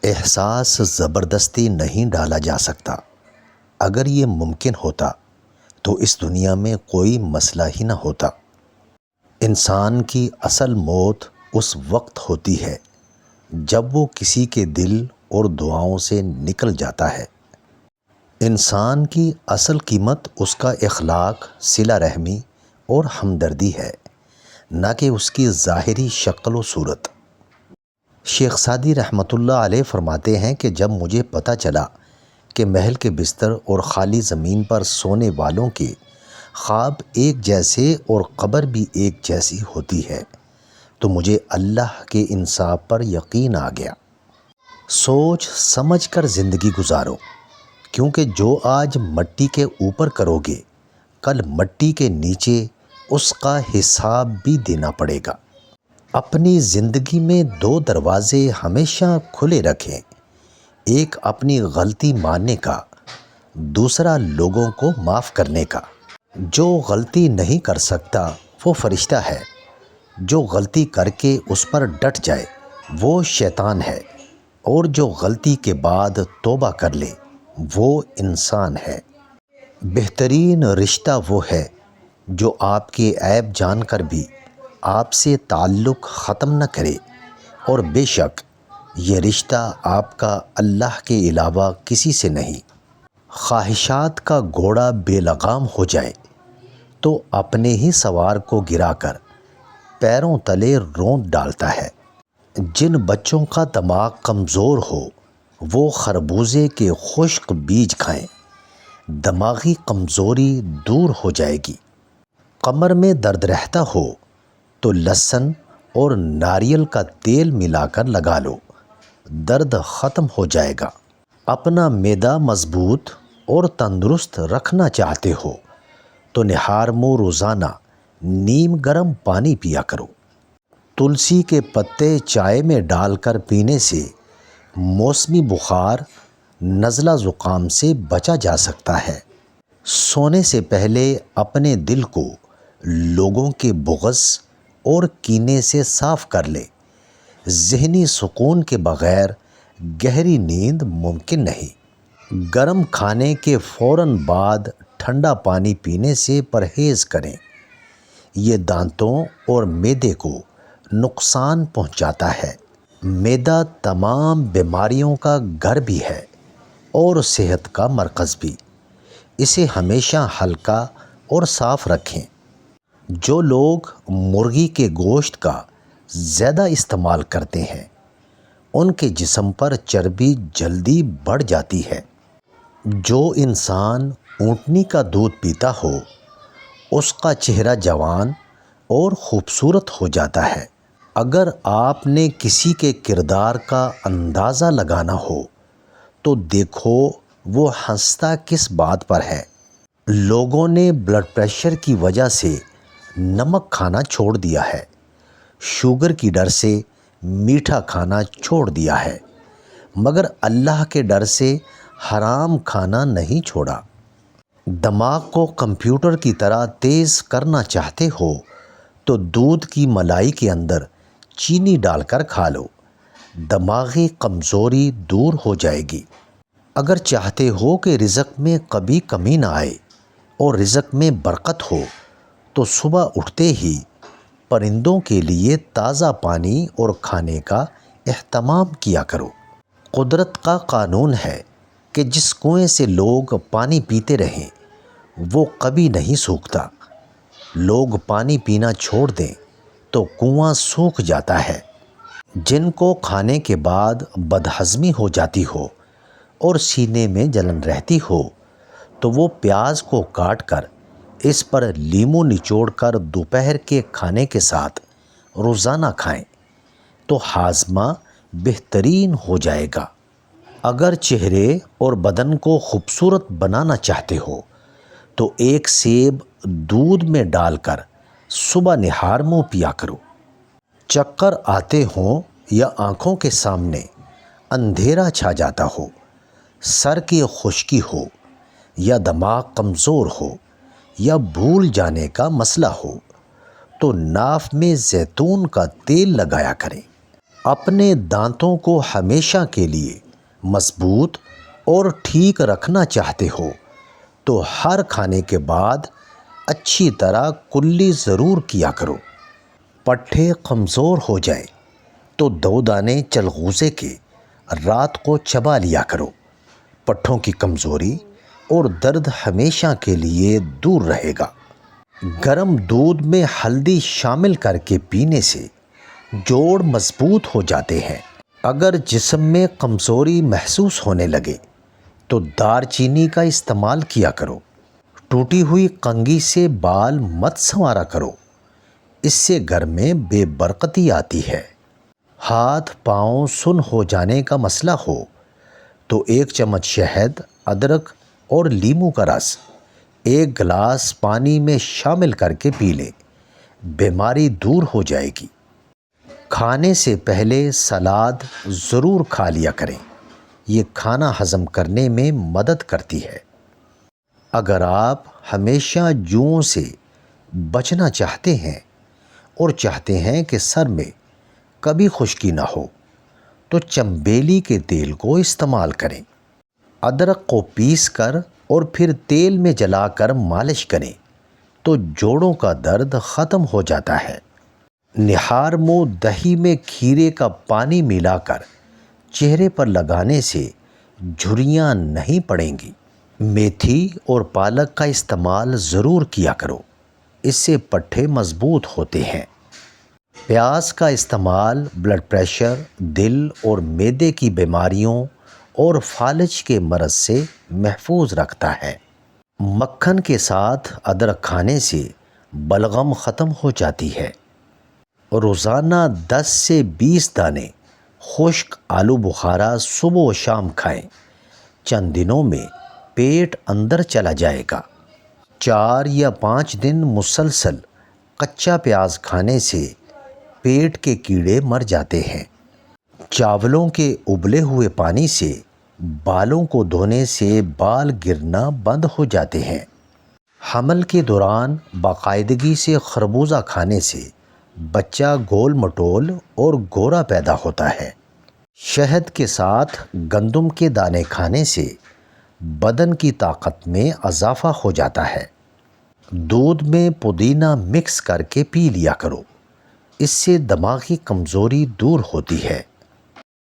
احساس زبردستی نہیں ڈالا جا سکتا۔ اگر یہ ممکن ہوتا تو اس دنیا میں کوئی مسئلہ ہی نہ ہوتا۔ انسان کی اصل موت اس وقت ہوتی ہے جب وہ کسی کے دل اور دعاؤں سے نکل جاتا ہے۔ انسان کی اصل قیمت اس کا اخلاق، صلہ رحمی اور ہمدردی ہے، نہ کہ اس کی ظاہری شکل و صورت۔ شیخ سعدی رحمۃ اللہ علیہ فرماتے ہیں کہ جب مجھے پتہ چلا کہ محل کے بستر اور خالی زمین پر سونے والوں کے خواب ایک جیسے اور قبر بھی ایک جیسی ہوتی ہے تو مجھے اللہ کے انصاف پر یقین آ گیا۔ سوچ سمجھ کر زندگی گزارو، کیونکہ جو آج مٹی کے اوپر کرو گے کل مٹی کے نیچے اس کا حساب بھی دینا پڑے گا۔ اپنی زندگی میں دو دروازے ہمیشہ کھلے رکھیں، ایک اپنی غلطی ماننے کا، دوسرا لوگوں کو معاف کرنے کا۔ جو غلطی نہیں کر سکتا وہ فرشتہ ہے، جو غلطی کر کے اس پر ڈٹ جائے وہ شیطان ہے، اور جو غلطی کے بعد توبہ کر لے وہ انسان ہے۔ بہترین رشتہ وہ ہے جو آپ کے عیب جان کر بھی آپ سے تعلق ختم نہ کرے، اور بے شک یہ رشتہ آپ کا اللہ کے علاوہ کسی سے نہیں۔ خواہشات کا گھوڑا بے لگام ہو جائے تو اپنے ہی سوار کو گرا کر پیروں تلے رونت ڈالتا ہے۔ جن بچوں کا دماغ کمزور ہو وہ خربوزے کے خشک بیج کھائیں، دماغی کمزوری دور ہو جائے گی۔ کمر میں درد رہتا ہو تو لہسن اور ناریل کا تیل ملا کر لگا لو، درد ختم ہو جائے گا۔ اپنا معدہ مضبوط اور تندرست رکھنا چاہتے ہو تو نہار منہ روزانہ نیم گرم پانی پیا کرو۔ تلسی کے پتے چائے میں ڈال کر پینے سے موسمی بخار، نزلہ زکام سے بچا جا سکتا ہے۔ سونے سے پہلے اپنے دل کو لوگوں کے بغض اور کینے سے صاف کر لے۔ ذہنی سکون کے بغیر گہری نیند ممکن نہیں۔ گرم کھانے کے فوراً بعد ٹھنڈا پانی پینے سے پرہیز کریں، یہ دانتوں اور معدے کو نقصان پہنچاتا ہے۔ معدہ تمام بیماریوں کا گھر بھی ہے اور صحت کا مرکز بھی، اسے ہمیشہ ہلکا اور صاف رکھیں۔ جو لوگ مرغی کے گوشت کا زیادہ استعمال کرتے ہیں ان کے جسم پر چربی جلدی بڑھ جاتی ہے۔ جو انسان اونٹنی کا دودھ پیتا ہو اس کا چہرہ جوان اور خوبصورت ہو جاتا ہے۔ اگر آپ نے کسی کے کردار کا اندازہ لگانا ہو تو دیکھو وہ ہنستا کس بات پر ہے۔ لوگوں نے بلڈ پریشر کی وجہ سے نمک کھانا چھوڑ دیا ہے، شوگر کی ڈر سے میٹھا کھانا چھوڑ دیا ہے، مگر اللہ کے ڈر سے حرام کھانا نہیں چھوڑا۔ دماغ کو کمپیوٹر کی طرح تیز کرنا چاہتے ہو تو دودھ کی ملائی کے اندر چینی ڈال کر کھا لو، دماغی کمزوری دور ہو جائے گی۔ اگر چاہتے ہو کہ رزق میں کبھی کمی نہ آئے اور رزق میں برکت ہو تو صبح اٹھتے ہی پرندوں کے لیے تازہ پانی اور کھانے کا اہتمام کیا کرو۔ قدرت کا قانون ہے کہ جس کنویں سے لوگ پانی پیتے رہیں وہ کبھی نہیں سوکھتا۔ لوگ پانی پینا چھوڑ دیں تو کنواں سوکھ جاتا ہے۔ جن کو کھانے کے بعد بدہضمی ہو جاتی ہو اور سینے میں جلن رہتی ہو تو وہ پیاز کو کاٹ کر اس پر لیموں نچوڑ کر دوپہر کے کھانے کے ساتھ روزانہ کھائیں تو ہاضمہ بہترین ہو جائے گا۔ اگر چہرے اور بدن کو خوبصورت بنانا چاہتے ہو تو ایک سیب دودھ میں ڈال کر صبح نہار منہ پیا کرو۔ چکر آتے ہوں یا آنکھوں کے سامنے اندھیرا چھا جاتا ہو، سر کی خشکی ہو یا دماغ کمزور ہو یا بھول جانے کا مسئلہ ہو تو ناف میں زیتون کا تیل لگایا کریں۔ اپنے دانتوں کو ہمیشہ کے لیے مضبوط اور ٹھیک رکھنا چاہتے ہو تو ہر کھانے کے بعد اچھی طرح کلی ضرور کیا کرو۔ پٹھے کمزور ہو جائیں تو 2 دانے چلغوزے کے رات کو چبا لیا کرو۔ پٹھوں کی کمزوری اور درد ہمیشہ کے لیے دور رہے گا۔ گرم دودھ میں ہلدی شامل کر کے پینے سے جوڑ مضبوط ہو جاتے ہیں۔ اگر جسم میں کمزوری محسوس ہونے لگے تو دار چینی کا استعمال کیا کرو۔ ٹوٹی ہوئی کنگھی سے بال مت سنوارا کرو، اس سے گھر میں بے برکتی آتی ہے۔ ہاتھ پاؤں سن ہو جانے کا مسئلہ ہو تو 1 چمچ شہد، ادرک اور لیموں کا رس 1 گلاس پانی میں شامل کر کے پی لیں، بیماری دور ہو جائے گی۔ کھانے سے پہلے سلاد ضرور کھا لیا کریں، یہ کھانا ہضم کرنے میں مدد کرتی ہے۔ اگر آپ ہمیشہ جوؤں سے بچنا چاہتے ہیں اور چاہتے ہیں کہ سر میں کبھی خشکی نہ ہو تو چنبیلی کے تیل کو استعمال کریں۔ ادرک کو پیس کر اور پھر تیل میں جلا کر مالش کریں تو جوڑوں کا درد ختم ہو جاتا ہے۔ نہار منہ دہی میں کھیرے کا پانی ملا کر چہرے پر لگانے سے جھریاں نہیں پڑیں گی۔ میتھی اور پالک کا استعمال ضرور کیا کرو، اس سے پٹھے مضبوط ہوتے ہیں۔ پیاز کا استعمال بلڈ پریشر، دل اور معدے کی بیماریوں اور فالج کے مرض سے محفوظ رکھتا ہے۔ مکھن کے ساتھ ادرک کھانے سے بلغم ختم ہو جاتی ہے۔ روزانہ 10 سے 20 دانے خشک آلو بخارا صبح و شام کھائیں، چند دنوں میں پیٹ اندر چلا جائے گا۔ 4 یا 5 دن مسلسل کچا پیاز کھانے سے پیٹ کے کیڑے مر جاتے ہیں۔ چاولوں کے ابلے ہوئے پانی سے بالوں کو دھونے سے بال گرنا بند ہو جاتے ہیں۔ حمل کے دوران باقاعدگی سے خربوزہ کھانے سے بچہ گول مٹول اور گورا پیدا ہوتا ہے۔ شہد کے ساتھ گندم کے دانے کھانے سے بدن کی طاقت میں اضافہ ہو جاتا ہے۔ دودھ میں پودینہ مکس کر کے پی لیا کرو، اس سے دماغی کمزوری دور ہوتی ہے۔